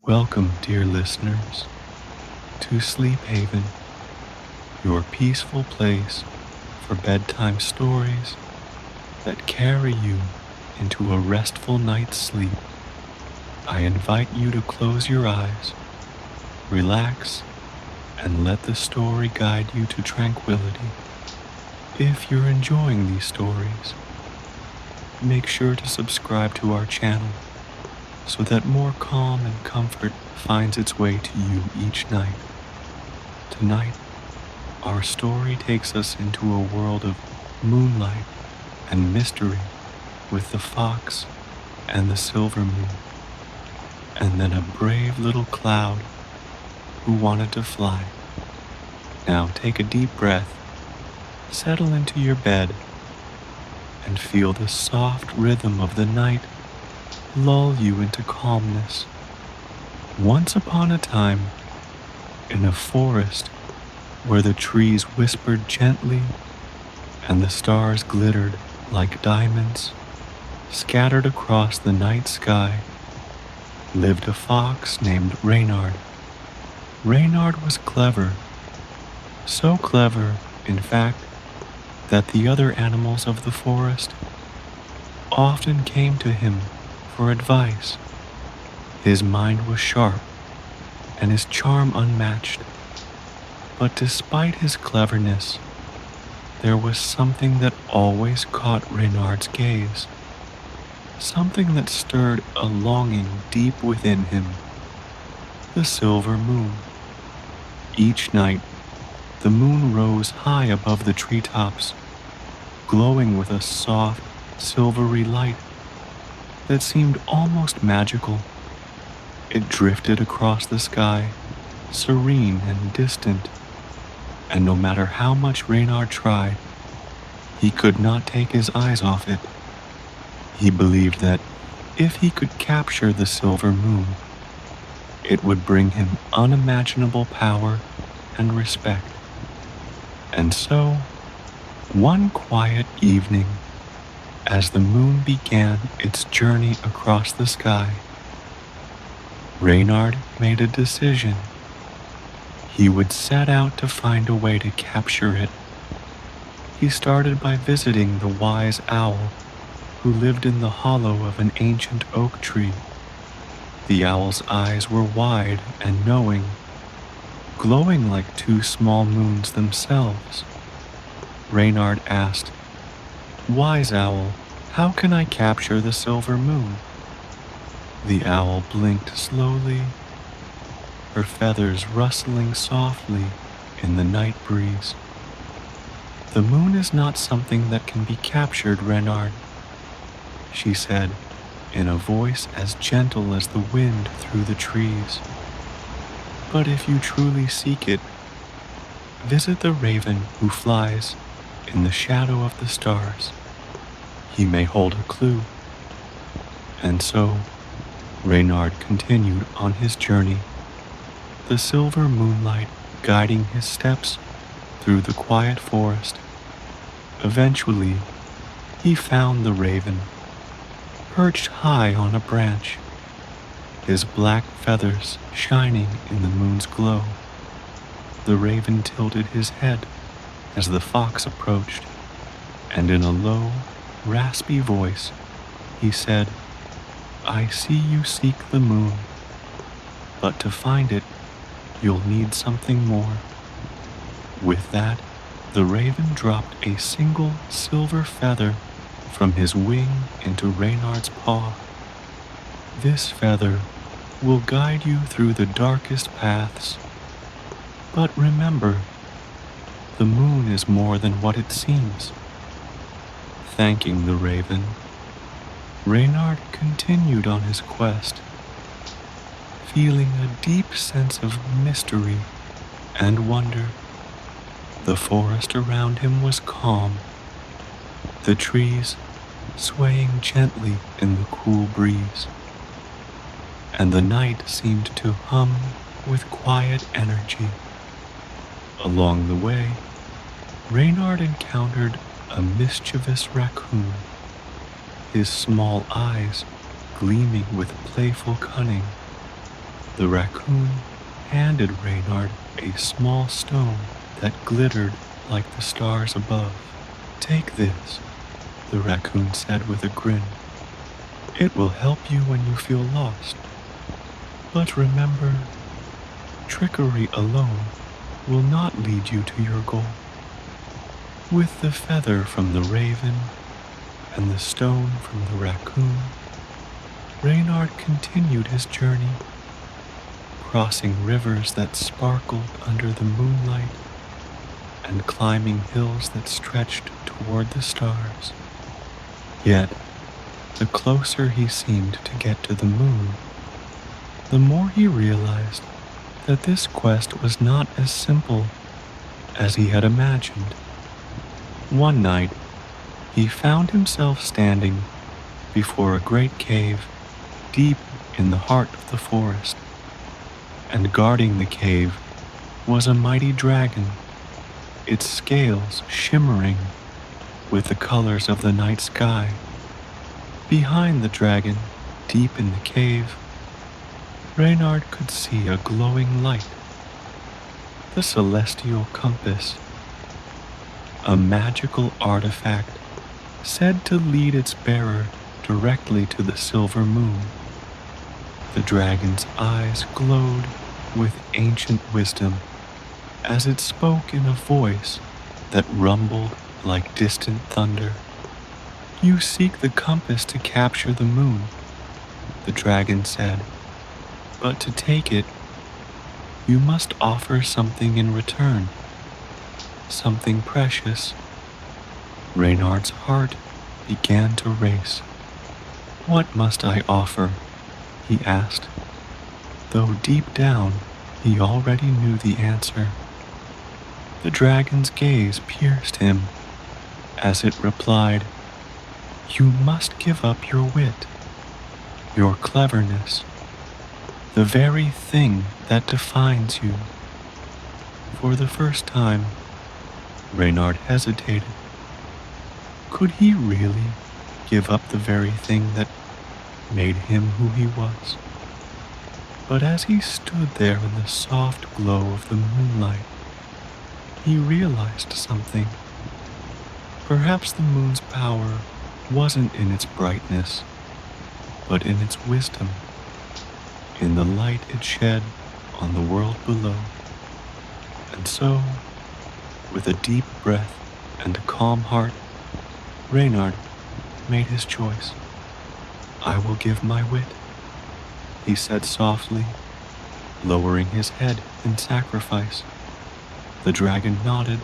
Welcome, dear listeners, to Sleep Haven, your peaceful place for bedtime stories that carry you into a restful night's sleep. I invite you to close your eyes, relax, and let the story guide you to tranquility. If you're enjoying these stories, make sure to subscribe to our channel so that more calm and comfort finds its way to you each night. Tonight, our story takes us into a world of moonlight and mystery with the fox and the silver moon, and then a brave little cloud who wanted to fly. Now take a deep breath, settle into your bed, and feel the soft rhythm of the night lull you into calmness. Once upon a time, in a forest where the trees whispered gently and the stars glittered like diamonds scattered across the night sky, lived a fox named Reynard. Reynard was clever, so clever, in fact, that the other animals of the forest often came to him for advice. His mind was sharp and his charm unmatched. But despite his cleverness, there was something that always caught Reynard's gaze. Something that stirred a longing deep within him. The silver moon. Each night, the moon rose high above the treetops, glowing with a soft, silvery light that seemed almost magical. It drifted across the sky, serene and distant, and no matter how much Reynard tried, he could not take his eyes off it. He believed that if he could capture the silver moon, it would bring him unimaginable power and respect. And so, one quiet evening, as the moon began its journey across the sky, Reynard made a decision. He would set out to find a way to capture it. He started by visiting the wise owl who lived in the hollow of an ancient oak tree. The owl's eyes were wide and knowing, glowing like two small moons themselves. Reynard asked, "Wise owl, how can I capture the silver moon?" The owl blinked slowly, her feathers rustling softly in the night breeze. "The moon is not something that can be captured, Reynard," she said in a voice as gentle as the wind through the trees. "But if you truly seek it, visit the raven who flies in the shadow of the stars. He may hold a clue." And so, Reynard continued on his journey, the silver moonlight guiding his steps through the quiet forest. Eventually, he found the raven, perched high on a branch, his black feathers shining in the moon's glow. The raven tilted his head as the fox approached, and in a low, raspy voice, he said, "I see you seek the moon, but to find it, you'll need something more." With that, the raven dropped a single silver feather from his wing into Reynard's paw. "This feather will guide you through the darkest paths. But remember, the moon is more than what it seems." Thanking the raven, Reynard continued on his quest, feeling a deep sense of mystery and wonder. The forest around him was calm, the trees swaying gently in the cool breeze, and the night seemed to hum with quiet energy. Along the way, Reynard encountered a mischievous raccoon, his small eyes gleaming with playful cunning. The raccoon handed Reynard a small stone that glittered like the stars above. "Take this," the raccoon said with a grin. "It will help you when you feel lost. But remember, trickery alone will not lead you to your goal." With the feather from the raven and the stone from the raccoon, Reynard continued his journey, crossing rivers that sparkled under the moonlight and climbing hills that stretched toward the stars. Yet, the closer he seemed to get to the moon, the more he realized that this quest was not as simple as he had imagined. One night, he found himself standing before a great cave deep in the heart of the forest, and guarding the cave was a mighty dragon, its scales shimmering with the colors of the night sky. Behind the dragon, deep in the cave, Reynard could see a glowing light, the celestial compass, a magical artifact said to lead its bearer directly to the silver moon. The dragon's eyes glowed with ancient wisdom as it spoke in a voice that rumbled like distant thunder. "You seek the compass to capture the moon," the dragon said, "but to take it, you must offer something in return, something precious." Reynard's heart began to race. "What must I offer?" he asked, though deep down he already knew the answer. The dragon's gaze pierced him as it replied, "You must give up your wit, your cleverness, the very thing that defines you." For the first time, Reynard hesitated. Could he really give up the very thing that made him who he was? But as he stood there in the soft glow of the moonlight, he realized something. Perhaps the moon's power wasn't in its brightness, but in its wisdom, in the light it shed on the world below. And so, with a deep breath and a calm heart, Reynard made his choice. "I will give my wit," he said softly, lowering his head in sacrifice. The dragon nodded,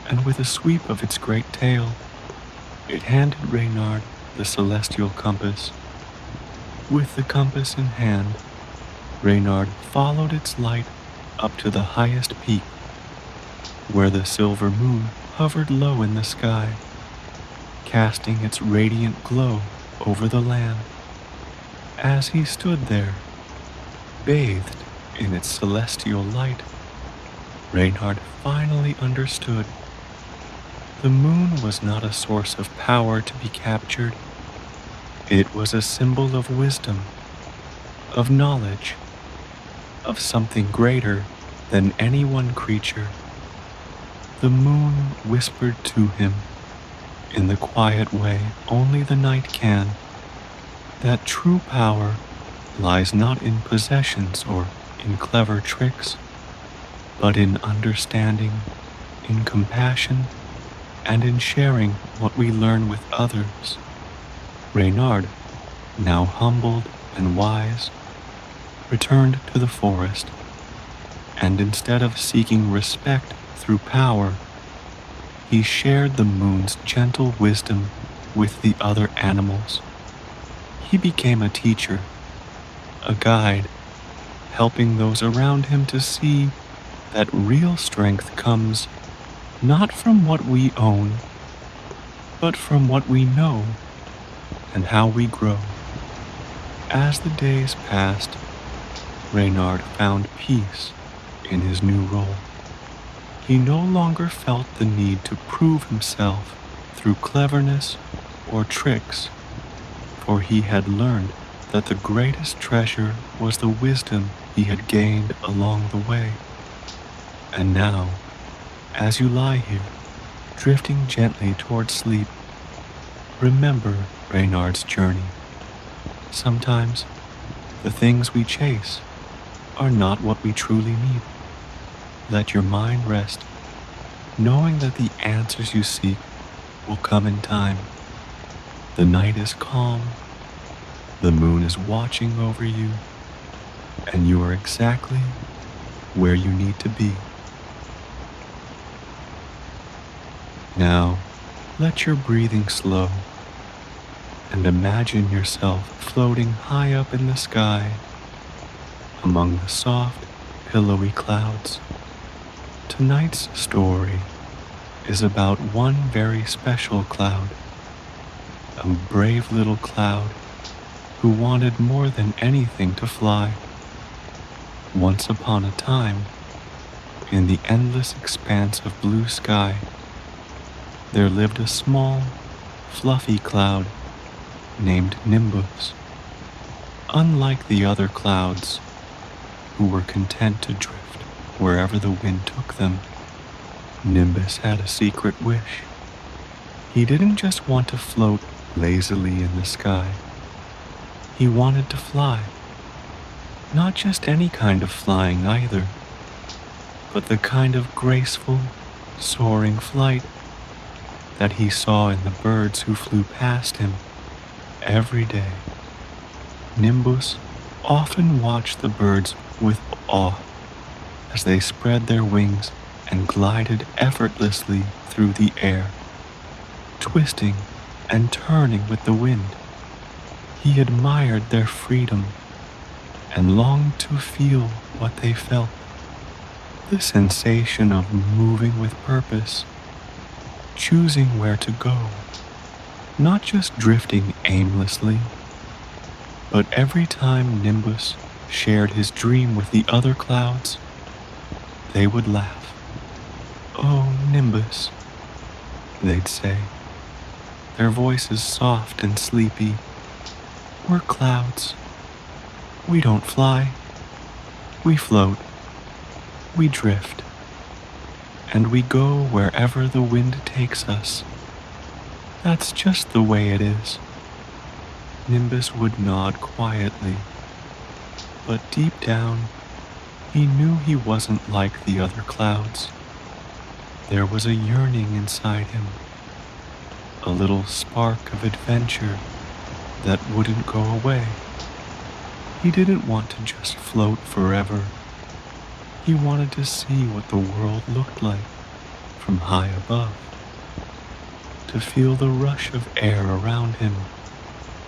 and with a sweep of its great tail, it handed Reynard the celestial compass. With the compass in hand, Reynard followed its light up to the highest peak, where the silver moon hovered low in the sky, casting its radiant glow over the land. As he stood there, bathed in its celestial light, Reynard finally understood. The moon was not a source of power to be captured. It was a symbol of wisdom, of knowledge, of something greater than any one creature. The moon whispered to him, in the quiet way only the night can, that true power lies not in possessions or in clever tricks, but in understanding, in compassion, and in sharing what we learn with others. Reynard, now humbled and wise, returned to the forest, and instead of seeking respect through power, he shared the moon's gentle wisdom with the other animals. He became a teacher, a guide, helping those around him to see that real strength comes not from what we own, but from what we know and how we grow. As the days passed, Reynard found peace in his new role. He no longer felt the need to prove himself through cleverness or tricks, for he had learned that the greatest treasure was the wisdom he had gained along the way. And now, as you lie here, drifting gently toward sleep, remember Reynard's journey. Sometimes, the things we chase are not what we truly need. Let your mind rest, knowing that the answers you seek will come in time. The night is calm, the moon is watching over you, and you are exactly where you need to be. Now, let your breathing slow and imagine yourself floating high up in the sky among the soft, pillowy clouds. Tonight's story is about one very special cloud, a brave little cloud who wanted more than anything to fly. Once upon a time, in the endless expanse of blue sky, there lived a small, fluffy cloud named Nimbus. Unlike the other clouds, who were content to drift wherever the wind took them, Nimbus had a secret wish. He didn't just want to float lazily in the sky. He wanted to fly. Not just any kind of flying either, but the kind of graceful, soaring flight that he saw in the birds who flew past him every day. Nimbus often watched the birds with awe as they spread their wings and glided effortlessly through the air, twisting and turning with the wind. He admired their freedom and longed to feel what they felt, the sensation of moving with purpose, choosing where to go, not just drifting aimlessly. But every time Nimbus shared his dream with the other clouds, they would laugh. "Oh, Nimbus," they'd say, their voices soft and sleepy. "We're clouds. We don't fly. We float. We drift. And we go wherever the wind takes us. That's just the way it is." Nimbus would nod quietly, but deep down, he knew he wasn't like the other clouds. There was a yearning inside him, a little spark of adventure that wouldn't go away. He didn't want to just float forever. He wanted to see what the world looked like from high above, to feel the rush of air around him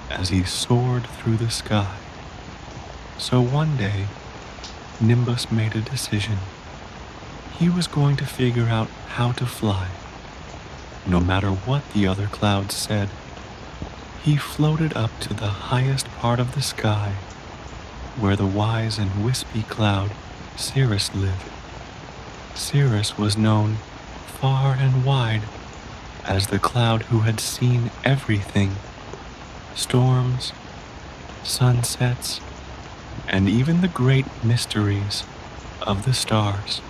as he soared through the sky. So one day, Nimbus made a decision. He was going to figure out how to fly. No matter what the other clouds said, he floated up to the highest part of the sky, where the wise and wispy cloud Cirrus lived. Cirrus was known far and wide as the cloud who had seen everything: storms, sunsets, and even the great mysteries of the stars.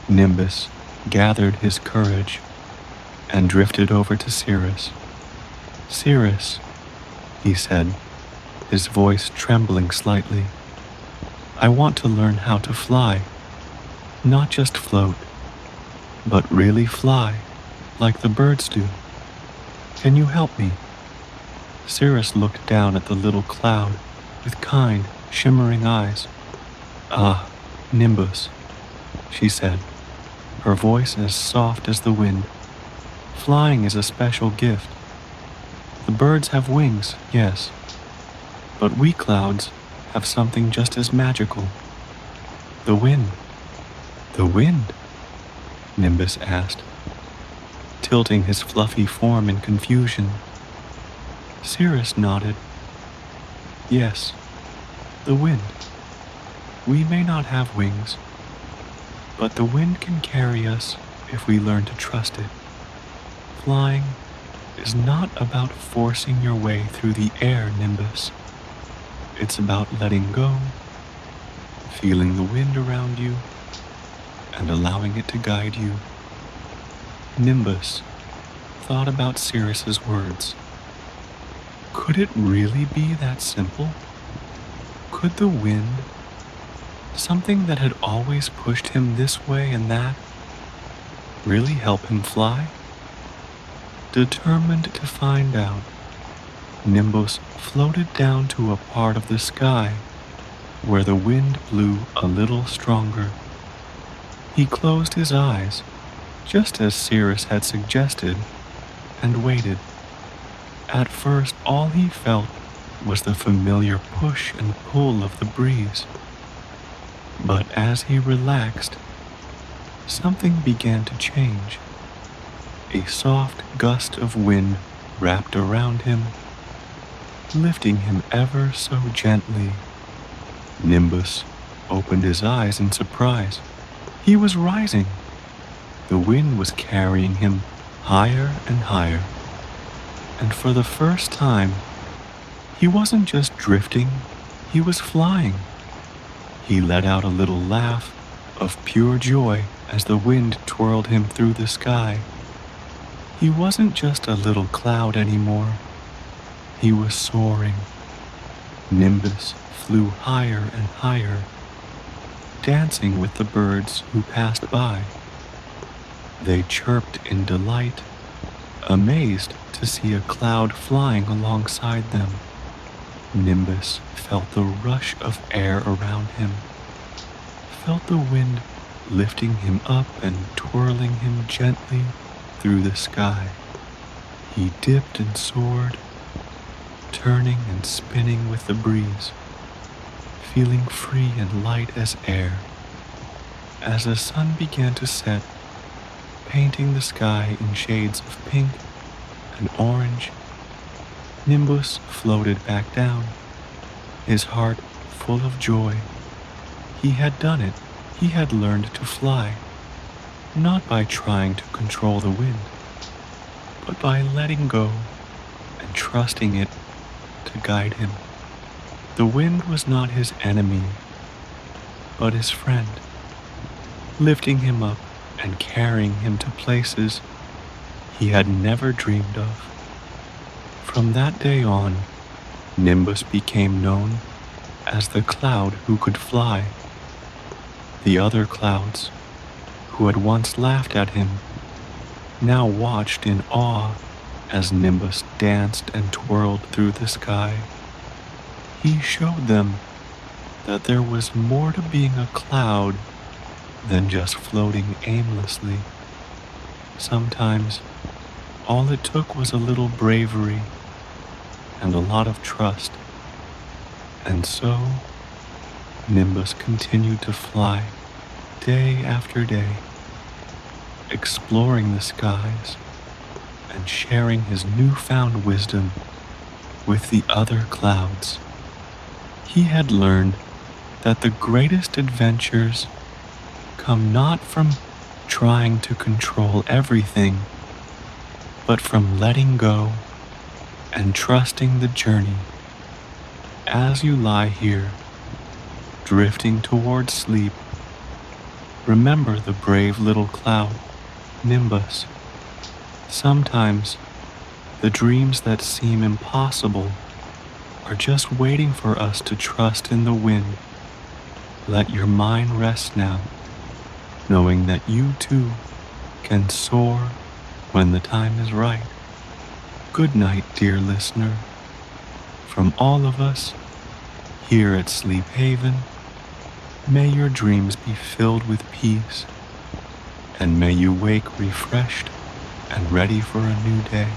Nimbus gathered his courage and drifted over to Cirrus. "Cirrus," he said, his voice trembling slightly, "I want to learn how to fly. Not just float, but really fly like the birds do. Can you help me?" Cirrus looked down at the little cloud with kind, shimmering eyes. "Ah, Nimbus," she said, her voice as soft as the wind. "Flying is a special gift. The birds have wings, yes, but we clouds have something just as magical. The wind." "The wind?" Nimbus asked, tilting his fluffy form in confusion. Cirrus nodded. "Yes, the wind. We may not have wings, but the wind can carry us if we learn to trust it. Flying is not about forcing your way through the air, Nimbus. It's about letting go, feeling the wind around you, and allowing it to guide you. Nimbus thought about Sirius's words. Could it really be that simple? Could the wind, something that had always pushed him this way and that, really help him fly? Determined to find out, Nimbus floated down to a part of the sky where the wind blew a little stronger. He closed his eyes, just as Sirius had suggested, and waited. At first, all he felt was the familiar push and pull of the breeze. But as he relaxed, something began to change. A soft gust of wind wrapped around him, lifting him ever so gently. Nimbus opened his eyes in surprise. He was rising. The wind was carrying him higher and higher. And for the first time, he wasn't just drifting, he was flying. He let out a little laugh of pure joy as the wind twirled him through the sky. He wasn't just a little cloud anymore. He was soaring. Nimbus flew higher and higher, dancing with the birds who passed by. They chirped in delight, amazed to see a cloud flying alongside them. Nimbus felt the rush of air around him, felt the wind lifting him up and twirling him gently through the sky. He dipped and soared, turning and spinning with the breeze, feeling free and light as air. As the sun began to set, painting the sky in shades of pink and orange, Nimbus floated back down, his heart full of joy. He had done it. He had learned to fly, not by trying to control the wind, but by letting go and trusting it to guide him. The wind was not his enemy, but his friend, lifting him up and carrying him to places he had never dreamed of. From that day on, Nimbus became known as the cloud who could fly. The other clouds, who had once laughed at him, now watched in awe as Nimbus danced and twirled through the sky. He showed them that there was more to being a cloud than just floating aimlessly. Sometimes, all it took was a little bravery and a lot of trust. And so, Nimbus continued to fly day after day, exploring the skies and sharing his newfound wisdom with the other clouds. He had learned that the greatest adventures come not from trying to control everything, but from letting go and trusting the journey. As you lie here, drifting towards sleep, remember the brave little cloud, Nimbus. Sometimes, the dreams that seem impossible are just waiting for us to trust in the wind. Let your mind rest now, knowing that you too can soar when the time is right. Good night, dear listener. From all of us here at Sleep Haven, may your dreams be filled with peace, and may you wake refreshed and ready for a new day.